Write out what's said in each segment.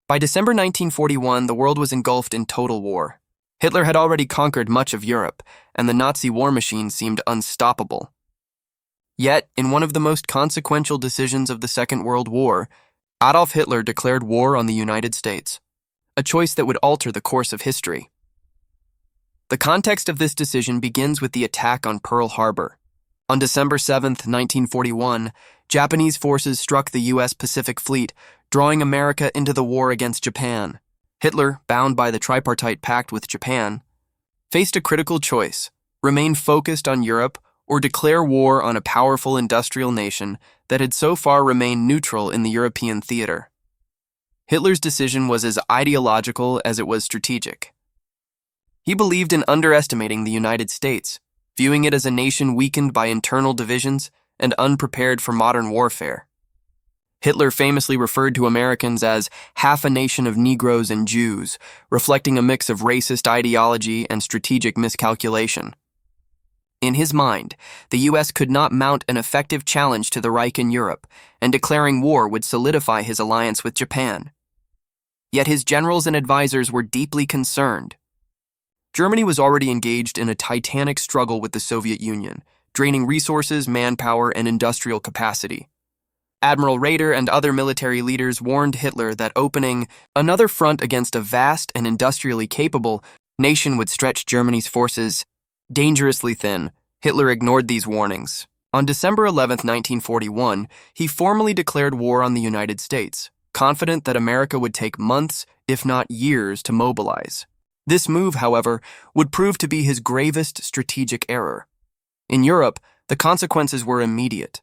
By December 1941, the world was engulfed in total war. Hitler had already conquered much of Europe, and the Nazi war machine seemed unstoppable. Yet, in one of the most consequential decisions of the Second World War, Adolf Hitler declared war on the United States, a choice that would alter the course of history. The context of this decision begins with the attack on Pearl Harbor. On December 7, 1941, Japanese forces struck the U.S. Pacific Fleet, drawing America into the war against Japan. Hitler, bound by the tripartite pact with Japan, faced a critical choice: remain focused on Europe or declare war on a powerful industrial nation that had so far remained neutral in the European theater. Hitler's decision was as ideological as it was strategic. He believed in underestimating the United States, viewing it as a nation weakened by internal divisions and unprepared for modern warfare. Hitler famously referred to Americans as half a nation of Negroes and Jews, reflecting a mix of racist ideology and strategic miscalculation. In his mind, the U.S. could not mount an effective challenge to the Reich in Europe, and declaring war would solidify his alliance with Japan. Yet his generals and advisors were deeply concerned. Germany was already engaged in a titanic struggle with the Soviet Union, draining resources, manpower, and industrial capacity. Admiral Raeder and other military leaders warned Hitler that opening another front against a vast and industrially capable nation would stretch Germany's forces dangerously thin. Hitler ignored these warnings. On December 11, 1941, he formally declared war on the United States, confident that America would take months, if not years, to mobilize. This move, however, would prove to be his gravest strategic error. In Europe, the consequences were immediate.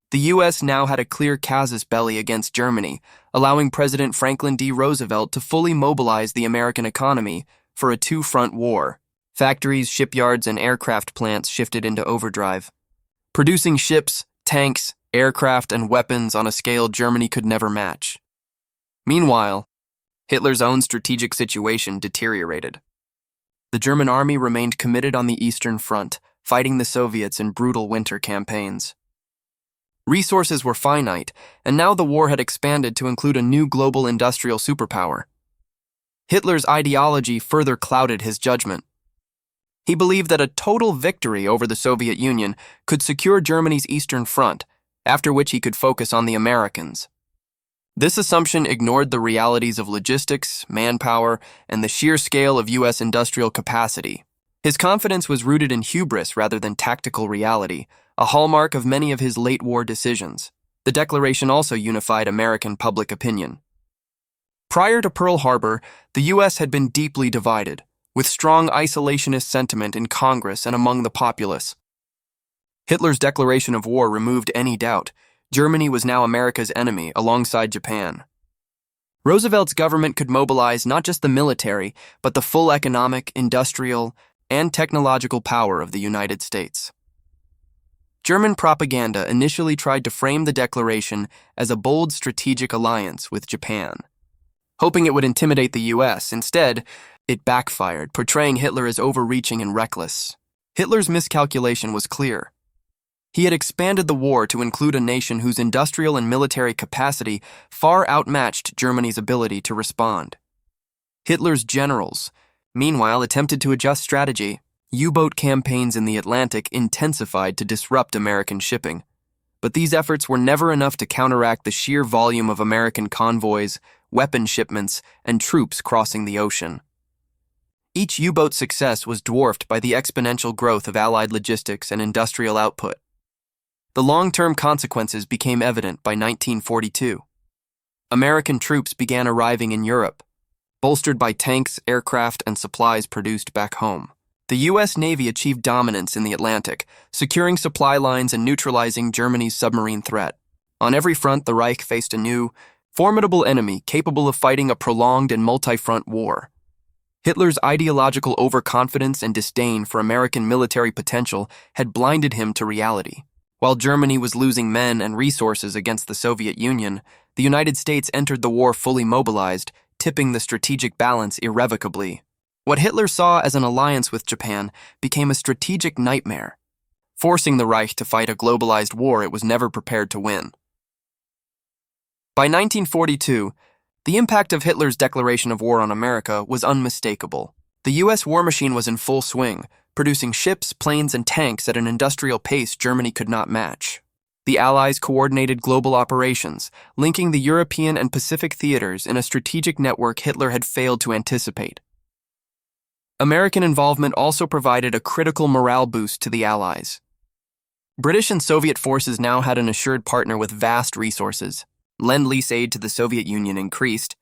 The U.S. now had a clear casus belli against Germany, allowing President Franklin D. Roosevelt to fully mobilize the American economy for a two-front war. Factories, shipyards, and aircraft plants shifted into overdrive, producing ships, tanks, aircraft, and weapons on a scale Germany could never match. Meanwhile, Hitler's own strategic situation deteriorated. The German army remained committed on the Eastern Front, fighting the Soviets in brutal winter campaigns. Resources were finite, and now the war had expanded to include a new global industrial superpower. Hitler's ideology further clouded his judgment. He believed that a total victory over the Soviet Union could secure Germany's Eastern Front, after which he could focus on the Americans. This assumption ignored the realities of logistics, manpower, and the sheer scale of U.S. industrial capacity. His confidence was rooted in hubris rather than tactical reality, a hallmark of many of his late-war decisions. The declaration also unified American public opinion. Prior to Pearl Harbor, the U.S. had been deeply divided, with strong isolationist sentiment in Congress and among the populace. Hitler's declaration of war removed any doubt. Germany was now America's enemy, alongside Japan. Roosevelt's government could mobilize not just the military, but the full economic, industrial, and technological power of the United States. German propaganda initially tried to frame the declaration as a bold strategic alliance with Japan, hoping it would intimidate the U.S. Instead, it backfired, portraying Hitler as overreaching and reckless. Hitler's miscalculation was clear. He had expanded the war to include a nation whose industrial and military capacity far outmatched Germany's ability to respond. Hitler's generals, meanwhile, attempted to adjust strategy. U-boat campaigns in the Atlantic intensified to disrupt American shipping. But these efforts were never enough to counteract the sheer volume of American convoys, weapon shipments, and troops crossing the ocean. Each U-boat success was dwarfed by the exponential growth of Allied logistics and industrial output. The long-term consequences became evident by 1942. American troops began arriving in Europe, bolstered by tanks, aircraft, and supplies produced back home. The U.S. Navy achieved dominance in the Atlantic, securing supply lines and neutralizing Germany's submarine threat. On every front, the Reich faced a new, formidable enemy capable of fighting a prolonged and multi-front war. Hitler's ideological overconfidence and disdain for American military potential had blinded him to reality. While Germany was losing men and resources against the Soviet Union, the United States entered the war fully mobilized, tipping the strategic balance irrevocably. What Hitler saw as an alliance with Japan became a strategic nightmare, forcing the Reich to fight a globalized war it was never prepared to win. By 1942, The impact of Hitler's declaration of war on America was unmistakable. The U.S. war machine was in full swing, producing ships, planes, and tanks at an industrial pace Germany could not match. The Allies coordinated global operations, linking the European and Pacific theaters in a strategic network Hitler had failed to anticipate. American involvement also provided a critical morale boost to the Allies. British and Soviet forces now had an assured partner with vast resources. Lend-lease aid to the Soviet Union increased,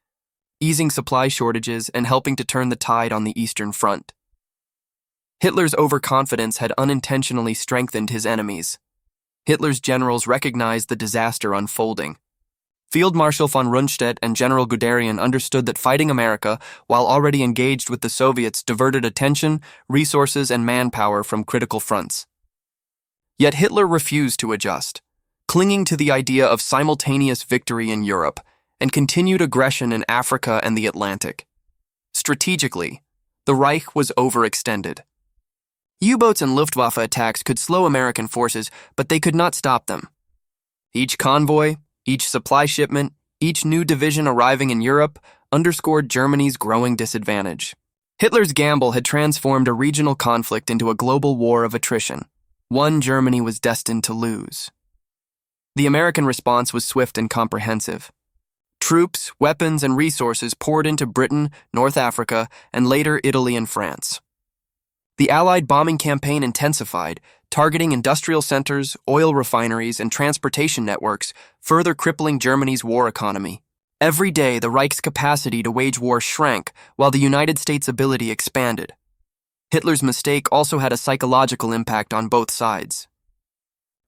easing supply shortages and helping to turn the tide on the Eastern Front. Hitler's overconfidence had unintentionally strengthened his enemies. Hitler's generals recognized the disaster unfolding. Field Marshal von Rundstedt and General Guderian understood that fighting America, while already engaged with the Soviets, diverted attention, resources, and manpower from critical fronts. Yet Hitler refused to adjust, clinging to the idea of simultaneous victory in Europe and continued aggression in Africa and the Atlantic. Strategically, the Reich was overextended. U-boats and Luftwaffe attacks could slow American forces, but they could not stop them. Each convoy, each supply shipment, each new division arriving in Europe underscored Germany's growing disadvantage. Hitler's gamble had transformed a regional conflict into a global war of attrition, one Germany was destined to lose. The American response was swift and comprehensive. Troops, weapons, and resources poured into Britain, North Africa, and later Italy and France. The Allied bombing campaign intensified, targeting industrial centers, oil refineries, and transportation networks, further crippling Germany's war economy. Every day, the Reich's capacity to wage war shrank, while the United States' ability expanded. Hitler's mistake also had a psychological impact on both sides.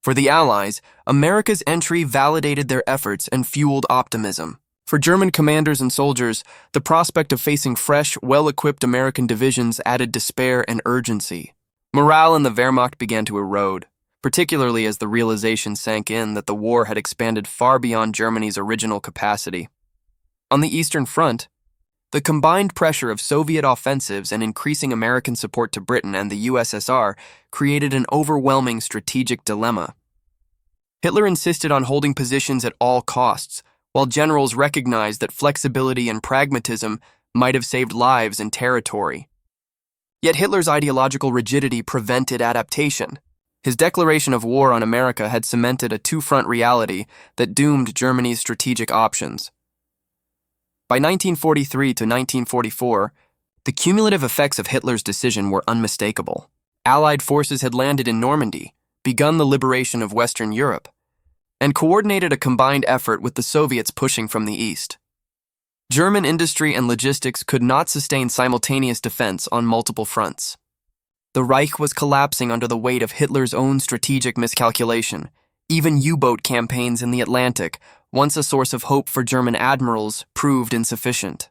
For the Allies, America's entry validated their efforts and fueled optimism. For German commanders and soldiers, the prospect of facing fresh, well-equipped American divisions added despair and urgency. Morale in the Wehrmacht began to erode, particularly as the realization sank in that the war had expanded far beyond Germany's original capacity. On the Eastern Front, the combined pressure of Soviet offensives and increasing American support to Britain and the USSR created an overwhelming strategic dilemma. Hitler insisted on holding positions at all costs, while generals recognized that flexibility and pragmatism might have saved lives and territory. Yet Hitler's ideological rigidity prevented adaptation. His declaration of war on America had cemented a two-front reality that doomed Germany's strategic options. By 1943 to 1944, the cumulative effects of Hitler's decision were unmistakable. Allied forces had landed in Normandy, begun the liberation of Western Europe, and coordinated a combined effort with the Soviets pushing from the east. German industry and logistics could not sustain simultaneous defense on multiple fronts. The Reich was collapsing under the weight of Hitler's own strategic miscalculation. Even U-boat campaigns in the Atlantic, once a source of hope for German admirals, proved insufficient.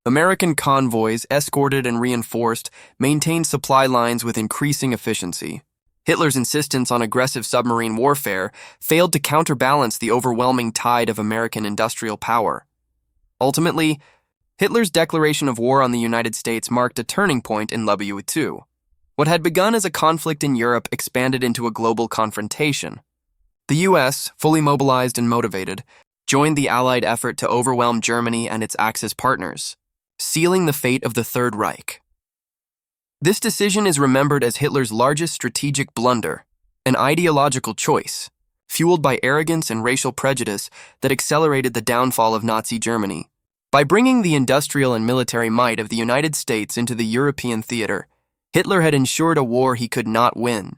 American convoys, escorted and reinforced, maintained supply lines with increasing efficiency. Hitler's insistence on aggressive submarine warfare failed to counterbalance the overwhelming tide of American industrial power. Ultimately, Hitler's declaration of war on the United States marked a turning point in WW2. What had begun as a conflict in Europe expanded into a global confrontation. The U.S., fully mobilized and motivated, joined the Allied effort to overwhelm Germany and its Axis partners, sealing the fate of the Third Reich. This decision is remembered as Hitler's largest strategic blunder, an ideological choice, fueled by arrogance and racial prejudice that accelerated the downfall of Nazi Germany. By bringing the industrial and military might of the United States into the European theater, Hitler had ensured a war he could not win.